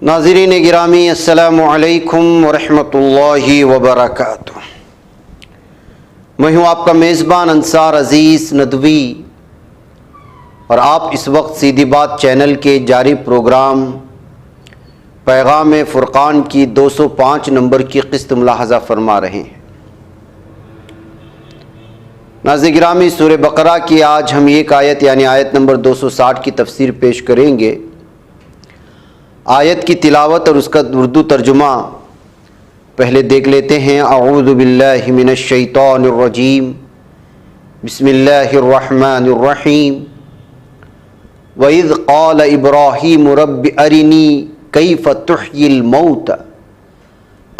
ناظرین گرامی، السلام علیکم ورحمۃ اللہ وبرکاتہ۔ میں ہوں آپ کا میزبان انصار عزیز ندوی، اور آپ اس وقت سیدھی بات چینل کے جاری پروگرام پیغام فرقان کی 205 نمبر کی قسط ملاحظہ فرما رہے ہیں۔ ناظرین گرامی، سورہ بقرہ کی آج ہم ایک آیت یعنی آیت نمبر 260 کی تفسیر پیش کریں گے۔ آیت کی تلاوت اور اس کا اردو ترجمہ پہلے دیکھ لیتے ہیں۔ اعوذ باللہ من الشیطان الرجیم، بسم اللہ الرحمن الرحیم۔ وَإِذْ قَالَ إِبْرَاهِيمُ رَبِّ أَرِنِي كَيْفَ تُحْيِي الْمَوْتَ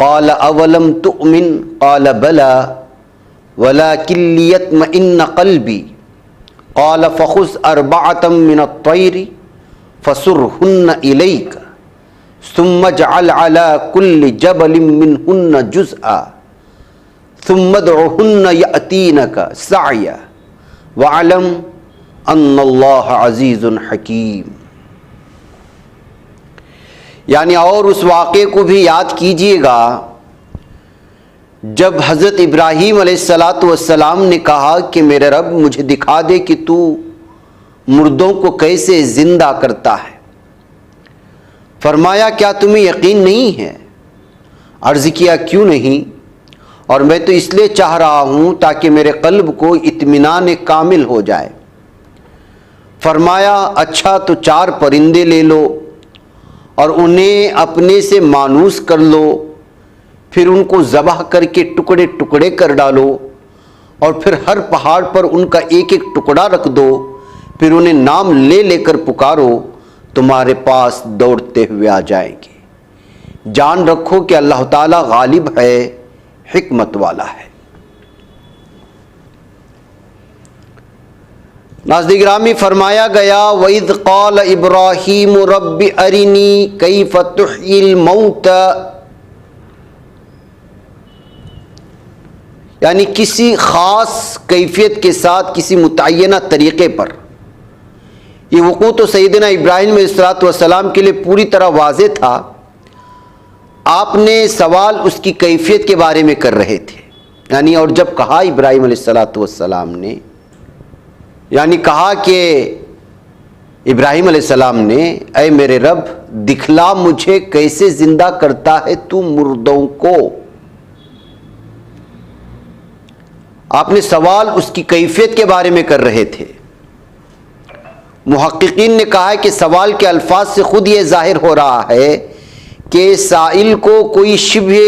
قَالَ أَوَلَمْ تُؤْمِنْ قَالَ بَلَى وَلَكِنْ لِيَطْمَئِنَّ قَلْبِي قَالَ فَخُذْ أَرْبَعَةً مِنَ الطَّيْرِ فَصُرْهُنَّ إِلَيْكَ ثم اجعل على كل جبل منهن جزءا ثم ادعهن يأتينك سعيا واعلم ان اللہ عزیز حکیم۔ یعنی اور اس واقعے کو بھی یاد کیجئے گا جب حضرت ابراہیم علیہ السلام نے کہا کہ میرے رب مجھے دکھا دے کہ تو مردوں کو کیسے زندہ کرتا ہے۔ فرمایا کیا تمہیں یقین نہیں ہے؟ عرض کیا کیوں نہیں؟ اور میں تو اس لیے چاہ رہا ہوں تاکہ میرے قلب کو اطمینان کامل ہو جائے۔ فرمایا اچھا تو 4 پرندے لے لو اور انہیں اپنے سے مانوس کر لو، پھر ان کو ذبح کر کے ٹکڑے ٹکڑے کر ڈالو، اور پھر ہر پہاڑ پر ان کا ایک ایک ٹکڑا رکھ دو، پھر انہیں نام لے لے کر پکارو، تمہارے پاس دوڑتے ہوئے آ جائیں گے۔ جان رکھو کہ اللہ تعالیٰ غالب ہے، حکمت والا ہے۔ ناظرین گرامی، فرمایا گیا وَإِذْ قَالَ إِبْرَاهِيمُ رَبِّ أَرِنِي كَيْفَ تُحْيِي الْمَوْتَ، یعنی کسی خاص کیفیت کے ساتھ، کسی متعینہ طریقے پر۔ یہ وقوع تو سیدنا ابراہیم علیہ السلام کے لیے پوری طرح واضح تھا۔ آپ نے سوال اس کی کیفیت کے بارے میں کر رہے تھے، یعنی اور جب کہا ابراہیم علیہ السلام نے، یعنی کہا کہ ابراہیم علیہ السلام نے اے میرے رب دکھلا مجھے کیسے زندہ کرتا ہے تو مردوں کو۔ آپ نے سوال اس کی کیفیت کے بارے میں کر رہے تھے۔ محققین نے کہا ہے کہ سوال کے الفاظ سے خود یہ ظاہر ہو رہا ہے کہ سائل کو کوئی شبہ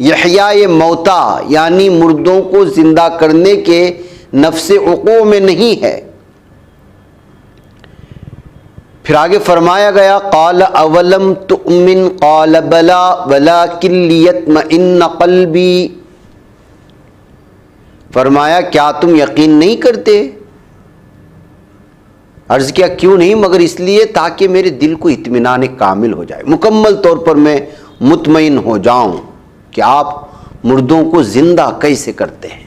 یحیاء موتا یعنی مردوں کو زندہ کرنے کے نفس وقوع میں نہیں ہے۔ پھر آگے فرمایا گیا قال اولم تؤمن قال بلا ولکن لیطمئن قلبی، فرمایا کیا تم یقین نہیں کرتے؟ عرض کیا کیوں نہیں، مگر اس لیے تاکہ میرے دل کو اطمینان کامل ہو جائے، مکمل طور پر میں مطمئن ہو جاؤں کہ آپ مردوں کو زندہ کیسے کرتے ہیں۔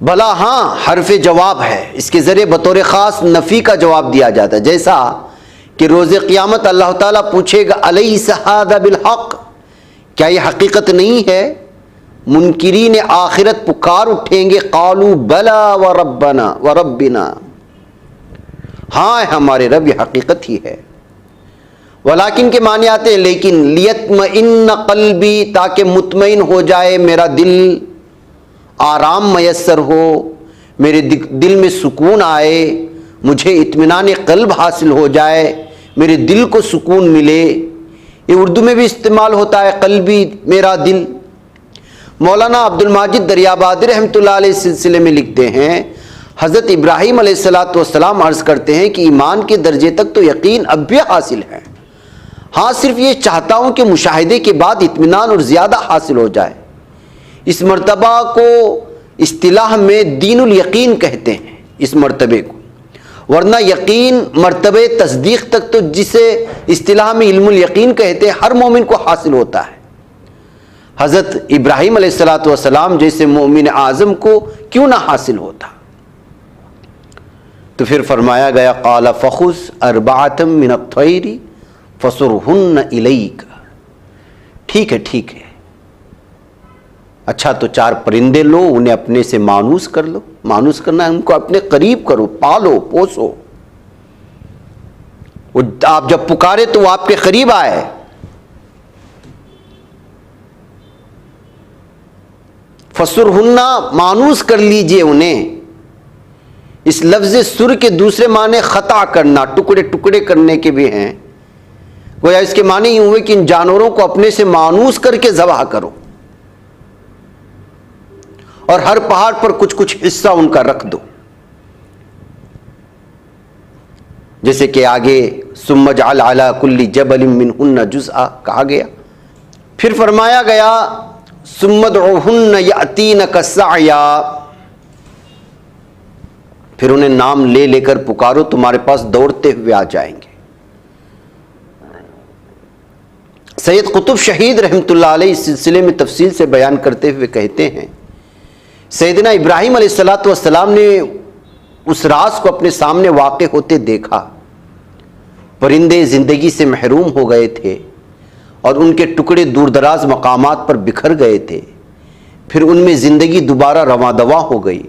بھلا ہاں حرف جواب ہے، اس کے ذریعے بطور خاص نفی کا جواب دیا جاتا ہے، جیسا کہ روز قیامت اللہ تعالیٰ پوچھے گا الیس ھذا بالحق، کیا یہ حقیقت نہیں ہے؟ منکرین آخرت پکار اٹھیں گے قالوا بلا وربنا وربنا، ہاں ہمارے رب یہ حقیقت ہی ہے۔ ولیکن کے معنی آتے ہیں لیکن، لیطمئن قلبی تاکہ مطمئن ہو جائے میرا دل، آرام میسر ہو، میرے دل میں سکون آئے، مجھے اطمینان قلب حاصل ہو جائے، میرے دل کو سکون ملے۔ یہ اردو میں بھی استعمال ہوتا ہے قلبی، میرا دل۔ مولانا عبد الماجد دریابادی رحمۃ اللہ علیہ سلسلے میں لکھتے ہیں حضرت ابراہیم علیہ السلام عرض کرتے ہیں کہ ایمان کے درجے تک تو یقین اب بھی حاصل ہے، ہاں صرف یہ چاہتا ہوں کہ مشاہدے کے بعد اطمینان اور زیادہ حاصل ہو جائے۔ اس مرتبہ کو اصطلاح میں دین الیقین کہتے ہیں، اس مرتبے کو، ورنہ یقین مرتبہ تصدیق تک تو جسے اصطلاح میں علم الیقین کہتے ہیں ہر مومن کو حاصل ہوتا ہے۔ حضرت ابراہیم علیہ السلام جیسے مومن اعظم کو کیوں نہ حاصل ہوتا؟ تو پھر فرمایا گیا قال فخذ اربعۃ من الطیر فصرہن الیک، ٹھیک ہے، اچھا تو 4 پرندے لو، انہیں اپنے سے مانوس کر لو، مانوس کرنا ہے ان کو اپنے قریب کرو، پالو پوسو، آپ جب پکارے تو وہ آپ کے قریب آئے۔ فسرہن، مانوس کر لیجئے انہیں۔ اس لفظ سر کے دوسرے معنی خطا کرنا، ٹکڑے ٹکڑے کرنے کے بھی ہیں، گویا اس کے معنی یہ ہوئے کہ ان جانوروں کو اپنے سے مانوس کر کے ذبح کرو، اور ہر پہاڑ پر کچھ کچھ حصہ ان کا رکھ دو، جیسے کہ آگے ثم اجعل علی کل جبل منہن جزءا کہا گیا۔ پھر فرمایا گیا ثم ادعوہن یأتینک سعیا، پھر انہیں نام لے لے کر پکارو، تمہارے پاس دوڑتے ہوئے آ جائیں گے۔ سید قطب شہید رحمۃ اللہ علیہ اس سلسلے میں تفصیل سے بیان کرتے ہوئے کہتے ہیں سیدنا ابراہیم علیہ السلام نے اس راز کو اپنے سامنے واقع ہوتے دیکھا، پرندے زندگی سے محروم ہو گئے تھے اور ان کے ٹکڑے دور دراز مقامات پر بکھر گئے تھے، پھر ان میں زندگی دوبارہ رواں دواں ہو گئی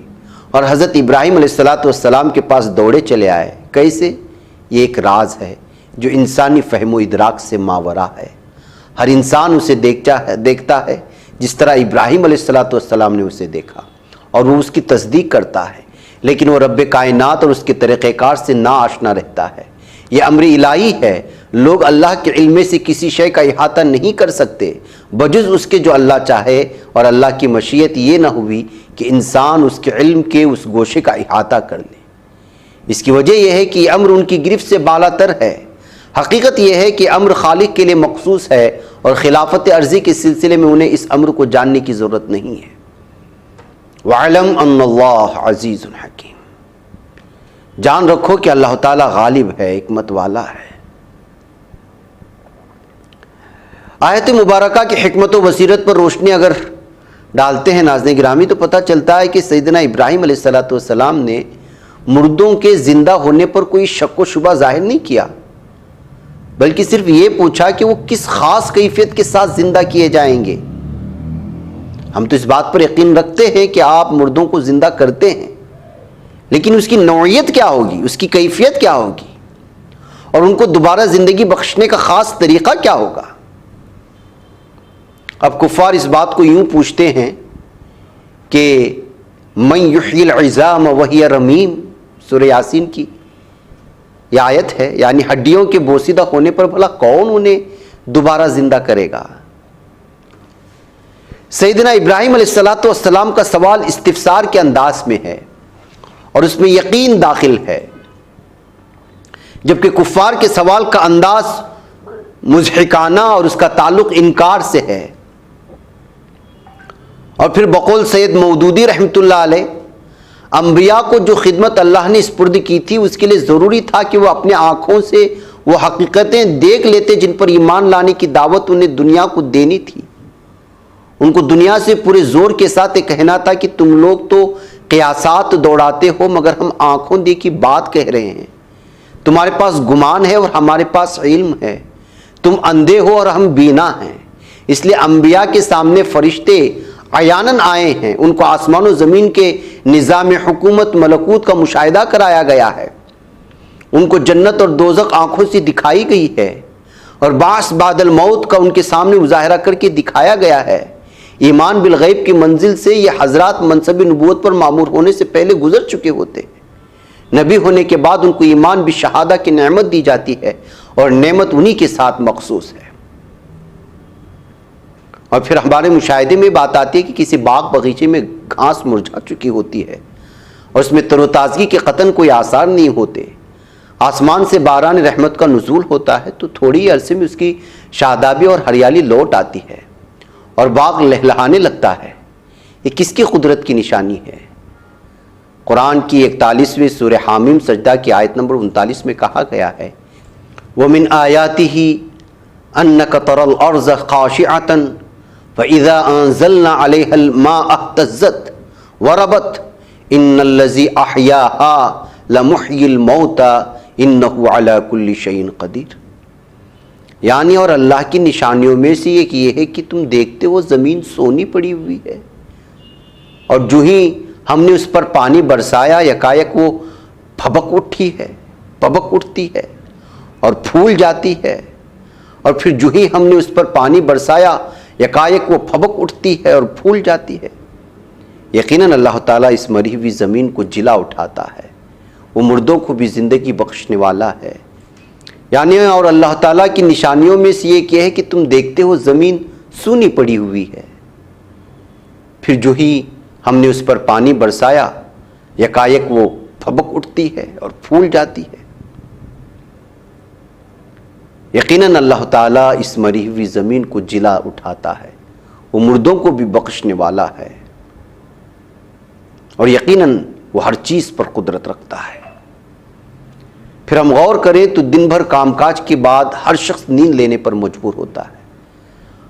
اور حضرت ابراہیم علیہ السلام کے پاس دوڑے چلے آئے۔ کیسے؟ یہ ایک راز ہے جو انسانی فہم و ادراک سے ماورا ہے، ہر انسان اسے دیکھتا ہے جس طرح ابراہیم علیہ السلام نے اسے دیکھا اور وہ اس کی تصدیق کرتا ہے، لیکن وہ رب کائنات اور اس کے طریقہ کار سے نا آشنا رہتا ہے۔ یہ امر الہی ہے، لوگ اللہ کے علم میں سے کسی شے کا احاطہ نہیں کر سکتے بجز اس کے جو اللہ چاہے، اور اللہ کی مشیت یہ نہ ہوئی کہ انسان اس کے علم کے اس گوشے کا احاطہ کر لے۔ اس کی وجہ یہ ہے کہ یہ امر ان کی گرفت سے بالا تر ہے۔ حقیقت یہ ہے کہ امر خالق کے لیے مخصوص ہے اور خلافت عرضی کے سلسلے میں انہیں اس امر کو جاننے کی ضرورت نہیں ہے۔ وَعْلَمْ أَنَّ اللَّهَ عَزِيزٌ حَكِيمٌ، جان رکھو کہ اللہ تعالیٰ غالب ہے، حکمت والا ہے۔ آیت مبارکہ کی حکمت و بصیرت پر روشنی اگر ڈالتے ہیں ناظرین گرامی تو پتہ چلتا ہے کہ سیدنا ابراہیم علیہ السلام نے مردوں کے زندہ ہونے پر کوئی شک و شبہ ظاہر نہیں کیا، بلکہ صرف یہ پوچھا کہ وہ کس خاص کیفیت کے ساتھ زندہ کیے جائیں گے۔ ہم تو اس بات پر یقین رکھتے ہیں کہ آپ مردوں کو زندہ کرتے ہیں، لیکن اس کی نوعیت کیا ہوگی، اس کی کیفیت کیا ہوگی، اور ان کو دوبارہ زندگی بخشنے کا خاص طریقہ کیا ہوگا۔ اب کفار اس بات کو یوں پوچھتے ہیں کہ من یحیی العظام وہی رمیم، سورہ یاسین کی یہ آیت ہے، یعنی ہڈیوں کے بوسیدہ ہونے پر بھلا کون انہیں دوبارہ زندہ کرے گا۔ سیدنا ابراہیم علیہ السلام کا سوال استفسار کے انداز میں ہے اور اس میں یقین داخل ہے، جبکہ کفار کے سوال کا انداز مضحکانہ اور اس کا تعلق انکار سے ہے۔ اور پھر بقول سید مودودی رحمۃ اللہ علیہ، انبیاء کو جو خدمت اللہ نے سپرد کی تھی اس کے لیے ضروری تھا کہ وہ اپنے آنکھوں سے وہ حقیقتیں دیکھ لیتے جن پر ایمان لانے کی دعوت انہیں دنیا کو دینی تھی۔ ان کو دنیا سے پورے زور کے ساتھ یہ کہنا تھا کہ تم لوگ تو قیاسات دوڑاتے ہو مگر ہم آنکھوں دیکھی بات کہہ رہے ہیں، تمہارے پاس گمان ہے اور ہمارے پاس علم ہے، تم اندھے ہو اور ہم بینا ہیں۔ اس لیے انبیاء کے سامنے فرشتے عیاناً آئے ہیں، ان کو آسمان و زمین کے نظام حکومت ملکوت کا مشاہدہ کرایا گیا ہے، ان کو جنت اور دوزخ آنکھوں سے دکھائی گئی ہے اور بعث بعد الموت کا ان کے سامنے مظاہرہ کر کے دکھایا گیا ہے۔ ایمان بالغیب کی منزل سے یہ حضرات منصب نبوت پر مامور ہونے سے پہلے گزر چکے ہوتے ہیں، نبی ہونے کے بعد ان کو ایمان بالشہادہ کی نعمت دی جاتی ہے اور نعمت انہی کے ساتھ مخصوص ہے۔ اور پھر ہمارے مشاہدے میں بات آتی ہے کہ کسی باغ بغیچے میں گھاس مرجھا چکی ہوتی ہے اور اس میں تر و تازگی کے قطن کوئی آثار نہیں ہوتے، آسمان سے باران رحمت کا نزول ہوتا ہے تو تھوڑی عرصے میں اس کی شادابی اور ہریالی لوٹ آتی ہے اور باغ لہلہانے لگتا ہے۔ یہ کس کی قدرت کی نشانی ہے؟ قرآن کی 41ویں سورہ حامیم سجدہ کی آیت نمبر 39 میں کہا گیا ہے وَمِنْ آيَاتِهِ أَنَّكَ تَرَى الْأَرْضَ خَاشِعَةً فَإِذَا أَنزَلْنَا عَلَيْهَا الْمَاءَ اهْتَزَّتْ وَرَبَتْ إِنَّ الَّذِي أَحْيَاهَا لمحی الموتى انہ علی کل شیء قدیر. یعنی اور اللہ کی نشانیوں میں سے ایک یہ ہے کہ تم دیکھتے ہو زمین سونی پڑی ہوئی ہے، اور جو ہی ہم نے اس پر پانی برسایا یکایک وہ پھبک اٹھتی ہے اور پھول جاتی ہے، اور پھر جو ہی ہم نے اس پر پانی برسایا یکایک وہ پھبک اٹھتی ہے اور پھول جاتی ہے. یقیناً اللہ تعالیٰ اس مری ہوئی زمین کو جلا اٹھاتا ہے، وہ مردوں کو بھی زندگی بخشنے والا ہے. یعنی اور اللہ تعالیٰ کی نشانیوں میں سے یہ ہے کہ تم دیکھتے ہو زمین سونی پڑی ہوئی ہے، پھر جو ہی ہم نے اس پر پانی برسایا یکایک وہ پھبک اٹھتی ہے اور پھول جاتی ہے. یقیناً اللہ تعالیٰ اس مری ہوئی زمین کو جلا اٹھاتا ہے، وہ مردوں کو بھی بخشنے والا ہے، اور یقیناً وہ ہر چیز پر قدرت رکھتا ہے. پھر ہم غور کریں تو دن بھر کام کاج کے بعد ہر شخص نیند لینے پر مجبور ہوتا ہے،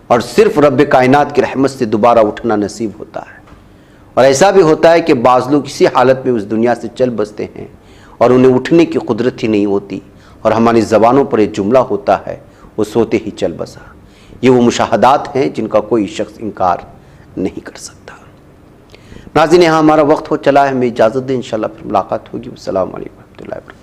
اور صرف رب کائنات کی رحمت سے دوبارہ اٹھنا نصیب ہوتا ہے. اور ایسا بھی ہوتا ہے کہ بعض لوگ اسی حالت میں اس دنیا سے چل بستے ہیں اور انہیں اٹھنے کی قدرت ہی نہیں ہوتی، اور ہماری زبانوں پر ایک جملہ ہوتا ہے، وہ سوتے ہی چل بسا. یہ وہ مشاہدات ہیں جن کا کوئی شخص انکار نہیں کر سکتا. ناظرین، یہاں ہمارا وقت ہو چلا ہے، ہمیں اجازت دیں، انشاءاللہ پھر ملاقات ہوگی. السلام علیکم ورحمۃ اللہ وبرکاتہ.